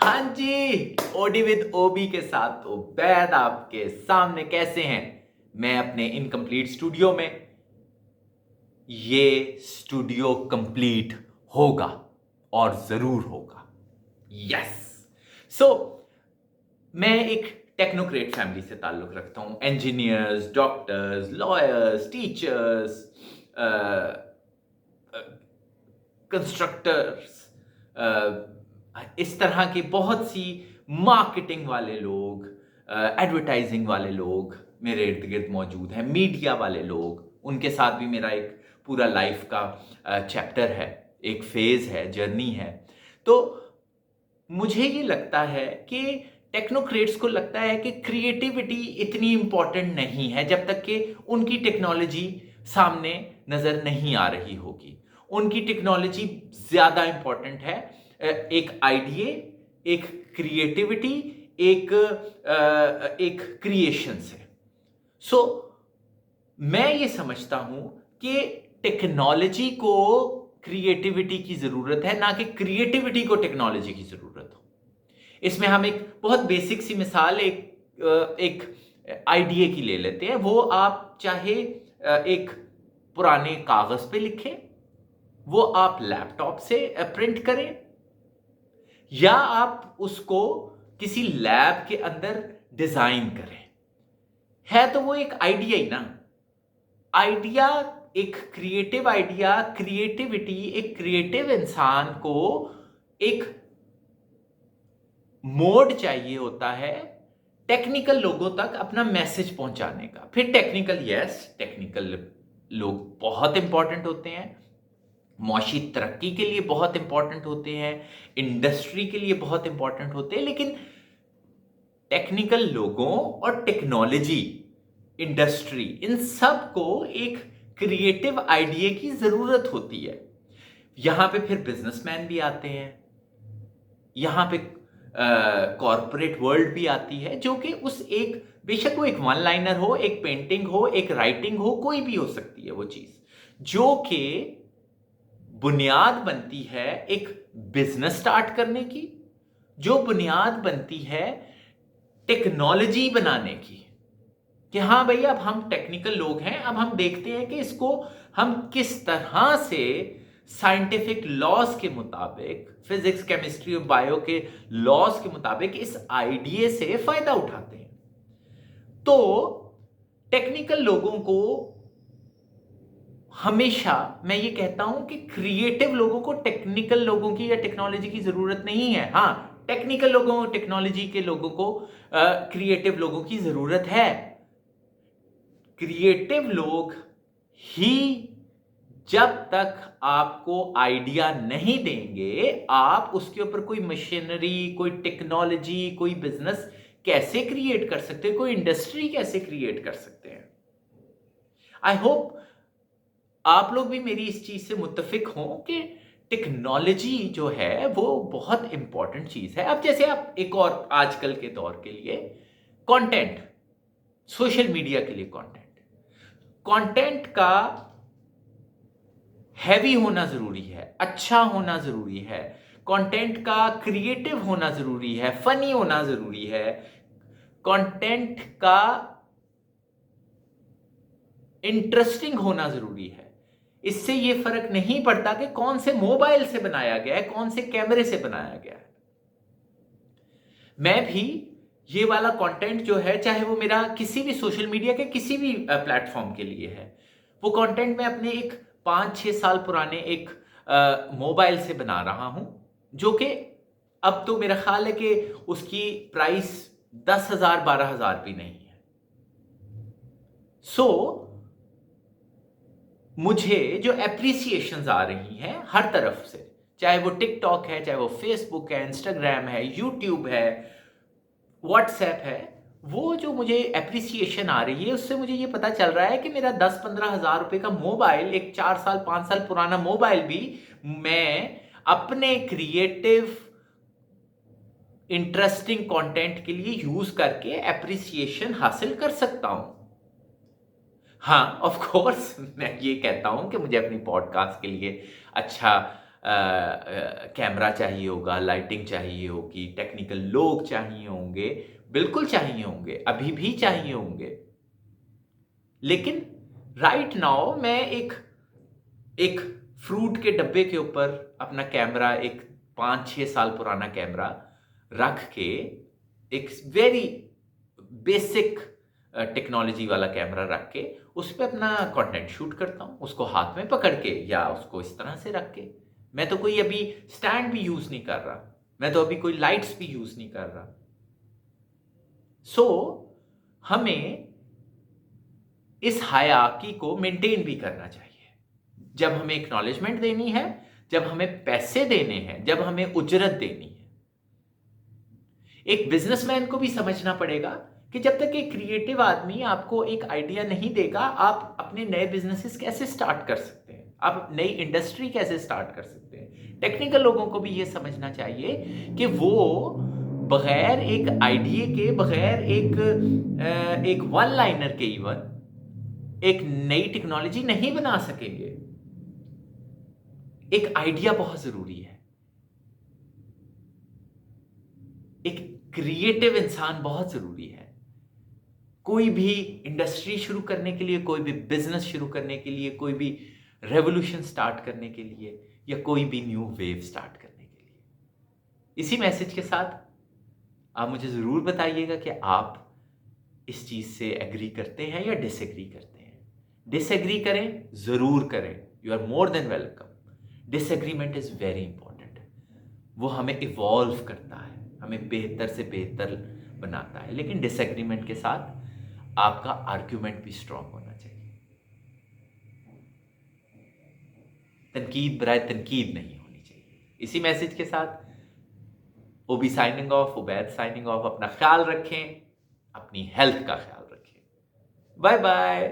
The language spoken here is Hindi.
हाँ जी, ओडी विद ओबी के साथ उबैद आपके सामने। कैसे हैं? मैं अपने इनकम्प्लीट स्टूडियो में। ये स्टूडियो कंप्लीट होगा और जरूर होगा। यस। सो मैं एक टेक्नोक्रेट फैमिली से ताल्लुक रखता हूं। Engineers, doctors, lawyers, teachers, constructors, इस तरह के बहुत सी मार्केटिंग वाले लोग, एडवर्टाइजिंग वाले लोग मेरे इर्द गिर्द मौजूद हैं। मीडिया वाले लोग, उनके साथ भी मेरा एक पूरा लाइफ का चैप्टर है, एक फेज है, जर्नी है। तो मुझे ये लगता है कि टेक्नोक्रेट्स को लगता है कि क्रिएटिविटी इतनी इंपॉर्टेंट नहीं है जब तक कि उनकी टेक्नोलॉजी सामने नजर नहीं आ रही होगी। उनकी टेक्नोलॉजी ज्यादा इंपॉर्टेंट है एक आइडिया, एक क्रिएटिविटी, एक क्रिएशन से। सो मैं ये समझता हूं कि टेक्नोलॉजी को क्रिएटिविटी की जरूरत है, ना कि क्रिएटिविटी को टेक्नोलॉजी की जरूरत हो। इसमें हम एक बहुत बेसिक सी मिसाल एक आइडिया की ले लेते हैं। वो आप चाहे एक पुराने कागज पे लिखें, वो आप लैपटॉप से प्रिंट करें, या आप उसको किसी लैब के अंदर डिजाइन करें, है तो वो एक आइडिया ही ना। आइडिया, एक क्रिएटिव आइडिया, क्रिएटिविटी, एक क्रिएटिव इंसान को एक मोड चाहिए होता है टेक्निकल लोगों तक अपना मैसेज पहुंचाने का। फिर टेक्निकल लोग बहुत इंपॉर्टेंट होते हैं, मौशी तरक्की के लिए बहुत इंपॉर्टेंट होते हैं, इंडस्ट्री के लिए बहुत इंपॉर्टेंट होते हैं, लेकिन टेक्निकल लोगों और टेक्नोलॉजी, इंडस्ट्री, इन सब को एक क्रिएटिव आइडिया की जरूरत होती है। यहां पे फिर बिजनेसमैन भी आते हैं, यहां पे कॉरपोरेट वर्ल्ड भी आती है, जो कि उस एक, बेशक वो एक वन लाइनर हो, एक पेंटिंग हो, एक राइटिंग हो, कोई भी हो सकती है वो चीज, जो कि बुनियाद बनती है एक बिजनेस स्टार्ट करने की, जो बुनियाद बनती है टेक्नोलॉजी बनाने की। कि हाँ भैया, अब हम टेक्निकल लोग हैं, अब हम देखते हैं कि इसको हम किस तरह से साइंटिफिक लॉज के मुताबिक, फिजिक्स, केमिस्ट्री और बायो के लॉज के मुताबिक इस आइडिया से फायदा उठाते हैं। तो टेक्निकल लोगों को हमेशा मैं ये कहता हूं कि क्रिएटिव लोगों को टेक्निकल लोगों की या टेक्नोलॉजी की जरूरत नहीं है। हाँ, टेक्निकल लोगों, टेक्नोलॉजी के लोगों को क्रिएटिव लोगों की जरूरत है। क्रिएटिव लोग ही जब तक आपको आइडिया नहीं देंगे, आप उसके ऊपर कोई मशीनरी, कोई टेक्नोलॉजी, कोई बिजनेस कैसे क्रिएट कर सकते हैं, कोई इंडस्ट्री कैसे क्रिएट कर सकते हैं। आई होप आप लोग भी मेरी इस चीज से मुत्तफिक हों कि टेक्नोलॉजी जो है वो बहुत इंपॉर्टेंट चीज है। अब जैसे आप एक और आजकल के दौर के लिए कंटेंट, सोशल मीडिया के लिए कंटेंट का हैवी होना जरूरी है, अच्छा होना जरूरी है, कंटेंट का क्रिएटिव होना जरूरी है, फनी होना जरूरी है, कंटेंट का इंटरेस्टिंग होना जरूरी है। इससे यह फर्क नहीं पड़ता कि कौन से मोबाइल से बनाया गया है, कौन से कैमरे से बनाया गया है। मैं भी ये वाला कंटेंट जो है, चाहे वो मेरा किसी भी सोशल मीडिया के किसी भी प्लेटफॉर्म के लिए है, वो कंटेंट मैं अपने एक 5-6 साल पुराने एक मोबाइल से बना रहा हूं, जो कि अब तो मेरा ख्याल है कि उसकी प्राइस 10,000 12,000 भी नहीं है। सो मुझे जो एप्रिसिएशंस आ रही हैं हर तरफ से, चाहे वो टिकटॉक है, चाहे वो फेसबुक है, इंस्टाग्राम है, यूट्यूब है, व्हाट्सएप है, वो जो मुझे एप्रिसिएशन आ रही है, उससे मुझे ये पता चल रहा है कि मेरा 10-15 हजार रुपए का मोबाइल, एक 4 साल 5 साल पुराना मोबाइल भी मैं अपने क्रिएटिव इंटरेस्टिंग कंटेंट के लिए यूज करके एप्रिसिएशन हासिल कर सकता हूं। हाँ, ऑफ कोर्स मैं ये कहता हूं कि मुझे अपनी पॉडकास्ट के लिए अच्छा कैमरा चाहिए होगा, लाइटिंग चाहिए होगी, टेक्निकल लोग चाहिए होंगे, बिल्कुल चाहिए होंगे, अभी भी चाहिए होंगे। लेकिन राइट नाउ मैं एक एक फ्रूट के डब्बे के ऊपर अपना कैमरा, एक 5-6 साल पुराना कैमरा रख के, एक वेरी बेसिक टेक्नोलॉजी वाला कैमरा रख के उस पे अपना कंटेंट शूट करता हूँ, उसको हाथ में पकड़ के या उसको इस तरह से रख के। मैं तो कोई अभी स्टैंड भी यूज नहीं कर रहा, मैं तो अभी कोई लाइट्स भी यूज नहीं कर रहा। सो हमें इस हायरार्की को मेंटेन भी करना चाहिए। जब हमें एक्नॉलेजमेंट देनी है, जब हमें पैसे देने हैं, जब हमें उजरत देनी है। एक बिजनेसमैन को भी समझना पड़ेगा कि जब तक एक क्रिएटिव आदमी आपको एक आइडिया नहीं देगा, आप अपने नए बिजनेसेस कैसे स्टार्ट कर सकते हैं, आप नई इंडस्ट्री कैसे स्टार्ट कर सकते हैं। टेक्निकल लोगों को भी ये समझना चाहिए कि वो बगैर एक आइडिया के, बगैर एक वन लाइनर के इवन एक नई टेक्नोलॉजी नहीं बना सकेंगे। एक आइडिया बहुत जरूरी है, एक क्रिएटिव इंसान बहुत जरूरी है। कोई भी इंडस्ट्री शुरू करने के लिए, कोई भी बिजनेस शुरू करने के लिए, कोई भी रेवोल्यूशन स्टार्ट करने के लिए, या कोई भी न्यू वेव स्टार्ट करने के लिए। इसी मैसेज के साथ आप मुझे जरूर बताइएगा कि आप इस चीज से एग्री करते हैं या डिसएग्री करते हैं। डिसएग्री करें, जरूर करें, you are more than welcome. Disagreement is very important, वो हमें इवॉल्व करता है, हमें बेहतर से बेहतर बनाता है। लेकिन डिसएग्रीमेंट के साथ आपका आर्ग्यूमेंट भी स्ट्रांग होना चाहिए। तनकीद बराए तनकीद नहीं होनी चाहिए। इसी मैसेज के साथ Obi signing off, Ubaid signing off. अपना ख्याल रखें, अपनी हेल्थ का ख्याल रखें। Bye bye.